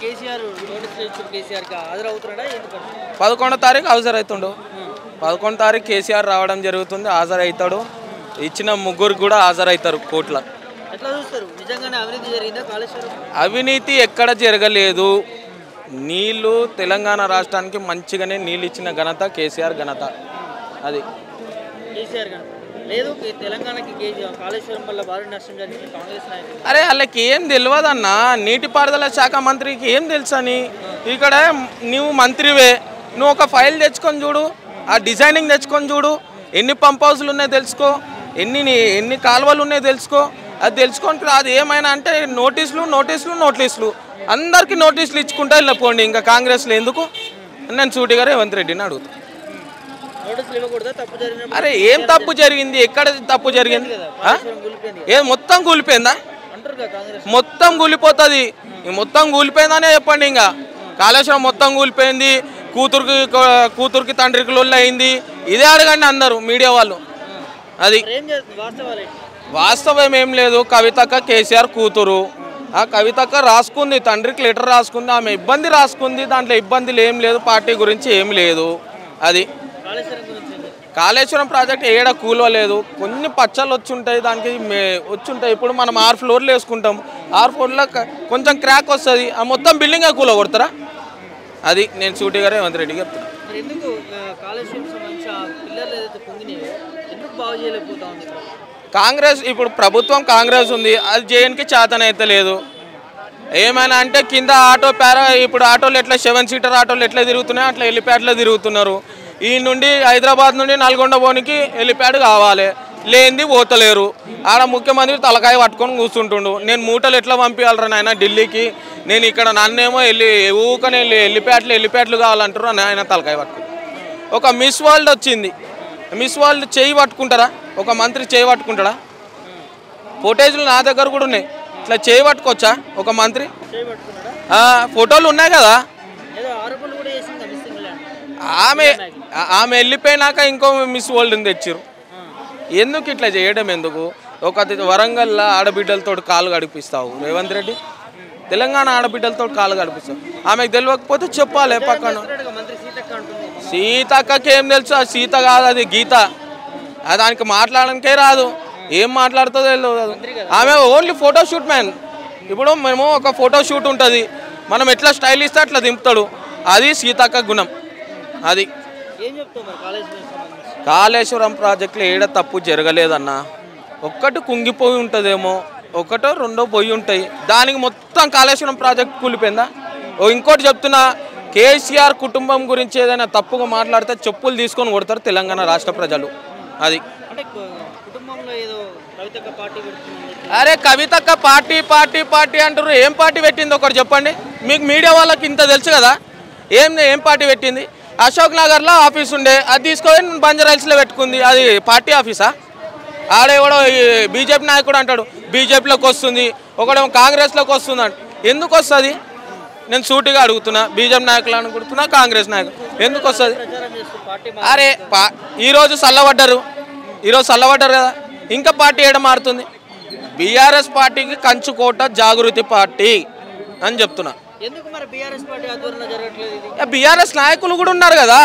కేసీఆర్ 11వ తారీఖు హాజరవుతుండు. 11వ తారీఖు కేసీఆర్ రావడం జరుగుతుంది, హాజరవుతాడు. ఇచ్చిన ముగ్గురు కూడా హాజరవుతారు కోర్టులో. అవినీతి ఎక్కడ జరగలేదు. నీళ్లు తెలంగాణ రాష్ట్రానికి మంచిగానే నీళ్ళు ఇచ్చిన ఘనత కేసీఆర్ ఘనత. అది అరే వాళ్ళకి ఏం తెలియదన్నా, నీటిపారుదల శాఖ మంత్రికి ఏం తెలుసని. ఇక్కడ నువ్వు మంత్రివే, నువ్వు ఒక ఫైల్ తెచ్చుకొని చూడు, ఆ డిజైనింగ్ తెచ్చుకొని చూడు, ఎన్ని పంప్ హౌస్లు ఉన్నాయో తెలుసుకో, ఎన్ని కాలువలు ఉన్నాయో తెలుసుకో. అది తెలుసుకొని అది ఏమైనా అంటే నోటీసులు అందరికీ నోటీసులు ఇచ్చుకుంటా వెళ్ళిపోండి. ఇంకా కాంగ్రెస్లో ఎందుకు? నేను సూటిగా రేవంత్ రెడ్డిని అడుగుతాను. అరే ఏం తప్పు జరిగింది? ఎక్కడ తప్పు జరిగింది? మొత్తం కూలిపోయిందా? మొత్తం కూలిపోతుంది. మొత్తం కూలిపోయిందనే చెప్పండి. ఇంకా కాళేశ్వరం మొత్తం కూలిపోయింది, కూతురికి తండ్రికి లొల్లి అయింది. ఇదే అడగండి అందరూ మీడియా వాళ్ళు. అది వాస్తవం ఏం లేదు. కవితక్క కేసీఆర్ కూతురు. ఆ కవితక్క రాసుకుంది, తండ్రికి లెటర్ రాసుకుంది, ఆమె ఇబ్బంది రాసుకుంది. దాంట్లో ఇబ్బందులు ఏం లేదు, పార్టీ గురించి ఏం లేదు. అది కాళేశ్వరం ప్రాజెక్ట్ ఏడ కూలలేదు. కొన్ని పచ్చళ్ళు వచ్చుంటాయి, దానికి వచ్చుంటాయి. ఇప్పుడు మనం 6 ఫ్లోర్లు వేసుకుంటాం, 6 ఫ్లోర్లో కొంచెం క్రాక్ వస్తుంది, ఆ మొత్తం బిల్డింగే కూల కొడతారా? అది నేను సూటిగా రేవంత్ రెడ్డికి చెప్తాను. కాంగ్రెస్ ఇప్పుడు ప్రభుత్వం కాంగ్రెస్ ఉంది, అది చేయడానికి చేతనైతే లేదు. ఏమైనా అంటే కింద ఇప్పుడు ఆటోలు ఎట్లా 7 సీటర్ ఆటోలు ఎట్లా తిరుగుతున్నాయో అట్లా హెలిప్యాడ్లో తిరుగుతున్నారు. ఈ నుండి హైదరాబాద్ నుండి నల్గొండ పోనికి హెలిప్యాడ్ కావాలి, లేనిది పోతలేరు. ఆడ ముఖ్యమంత్రి తలకాయ పట్టుకొని కూర్చుంటుండు. నేను మూటలు ఎట్లా పంపించాలరా నాయన ఢిల్లీకి, నేను ఇక్కడ నన్నేమో ఊకనే హెలిప్యాడ్లు కావాలంటారు ఆయన తలకాయ పట్టుకుంటారు. ఒక మిస్ వరల్డ్ వచ్చింది, మిస్ వరల్డ్ చేయి పట్టుకుంటారా? ఒక మంత్రి చేయి పట్టుకుంటాడా? ఫోటేజ్లు నా దగ్గర కూడా ఉన్నాయి. ఇట్లా చేయి పట్టుకోవచ్చా ఒక మంత్రి? ఫోటోలు ఉన్నాయి కదా. ఆమె వెళ్ళిపోయినాక ఇంకో మిస్ వరల్డ్ని తెచ్చారు. ఎందుకు ఇట్లా చేయడం? ఎందుకు? ఒక వరంగల్లో ఆడబిడ్డలతో కాలు గడిపిస్తావు రేవంత్ రెడ్డి, తెలంగాణ ఆడబిడ్డలతో కాలు గడిపిస్తావు. ఆమెకు తెలియకపోతే చెప్పాలి. పక్కన సీతక్కకి ఏం తెలుసు? ఆ సీత కాదు, అది గీత. దానికి మాట్లాడడానికే రాదు, ఏం మాట్లాడుతుందో తెలియదు. ఆమె ఓన్లీ ఫోటోషూట్ మ్యాన్. ఇప్పుడు మేము ఒక ఫోటోషూట్ ఉంటుంది, మనం ఎట్లా స్టైల్ ఇస్తే అట్లా దింపుతాడు. అది సీతక్క గుణం. అది కాళేశ్వరం ప్రాజెక్టులో ఏడ తప్పు జరగలేదన్న. ఒక్కటి కుంగిపోయి ఉంటుందేమో, ఒకటో రెండో పోయి ఉంటాయి. దానికి మొత్తం కాళేశ్వరం ప్రాజెక్టు కూలిపోయిందా? ఇంకోటి చెప్తున్నా, కేసీఆర్ కుటుంబం గురించి ఏదైనా తప్పుగా మాట్లాడితే చెప్పులు తీసుకొని కొడతారు తెలంగాణ రాష్ట్ర ప్రజలు. అది అరే కవితక్క పార్టీ అంటారు. ఏం పార్టీ పెట్టింది ఒకటి చెప్పండి. మీకు మీడియా వాళ్ళకి ఇంత తెలుసు కదా, ఏం పార్టీ పెట్టింది? అశోక్ నగర్లో ఆఫీస్ ఉండే, అది తీసుకొని బంజారాహిల్స్లో పెట్టుకుంది. అది పార్టీ ఆఫీసా? ఆడేవాడో బీజేపీ నాయకుడు అంటాడు బీజేపీలోకి వస్తుంది, ఒకడేమో కాంగ్రెస్లోకి వస్తుంది అంట. ఎందుకు వస్తుంది? నేను సూటిగా అడుగుతున్నా. బీజేపీ నాయకులు అనుకుంటున్నా, కాంగ్రెస్ నాయకులు ఎందుకు వస్తుంది? అరే ఈరోజు చల్లబడ్డారు కదా, ఇంకా పార్టీ ఏడ మారుతుంది? బీఆర్ఎస్ పార్టీకి కంచుకోట జాగృతి పార్టీ అని చెప్తున్నా. బీఆర్ఎస్ నాయకులు కూడా ఉన్నారు కదా,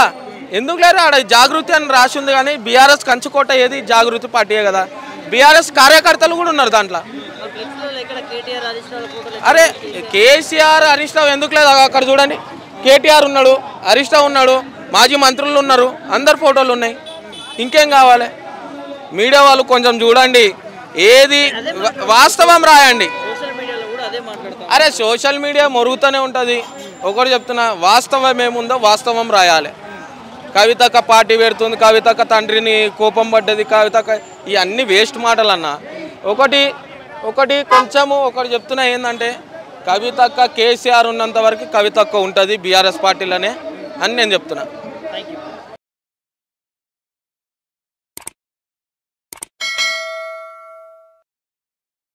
ఎందుకు లేరు? ఆడ జాగృతి అని రాసి ఉంది, కానీ బీఆర్ఎస్ కంచుకోట ఏది? జాగృతి పార్టీయే కదా. బీఆర్ఎస్ కార్యకర్తలు కూడా ఉన్నారు దాంట్లో. అరే కేసీఆర్ హరీష్ రావు ఎందుకు లేదు? అక్కడ చూడండి, కేటీఆర్ ఉన్నాడు, హరీష్ రావు ఉన్నాడు, మాజీ మంత్రులు ఉన్నారు, అందరు ఫోటోలు ఉన్నాయి. ఇంకేం కావాలి? మీడియా వాళ్ళు కొంచెం చూడండి, ఏది వాస్తవం రాయండి. అరే సోషల్ మీడియా మొరుగుతూనే ఉంటుంది. ఒకటి చెప్తున్నా, వాస్తవం ఏముందో వాస్తవం రాయాలి. కవితక్క పార్టీ పెడుతుంది, కవితక్క తండ్రిని కోపం పడ్డది, కవితక్క, ఇవన్నీ వేస్ట్ మాటలు అన్న. ఒకటి చెప్తున్నా ఏంటంటే, కవితక్క కేసీఆర్ ఉన్నంత వరకు కవితక్క ఉంటుంది బీఆర్ఎస్ పార్టీలోనే అని నేను చెప్తున్నా.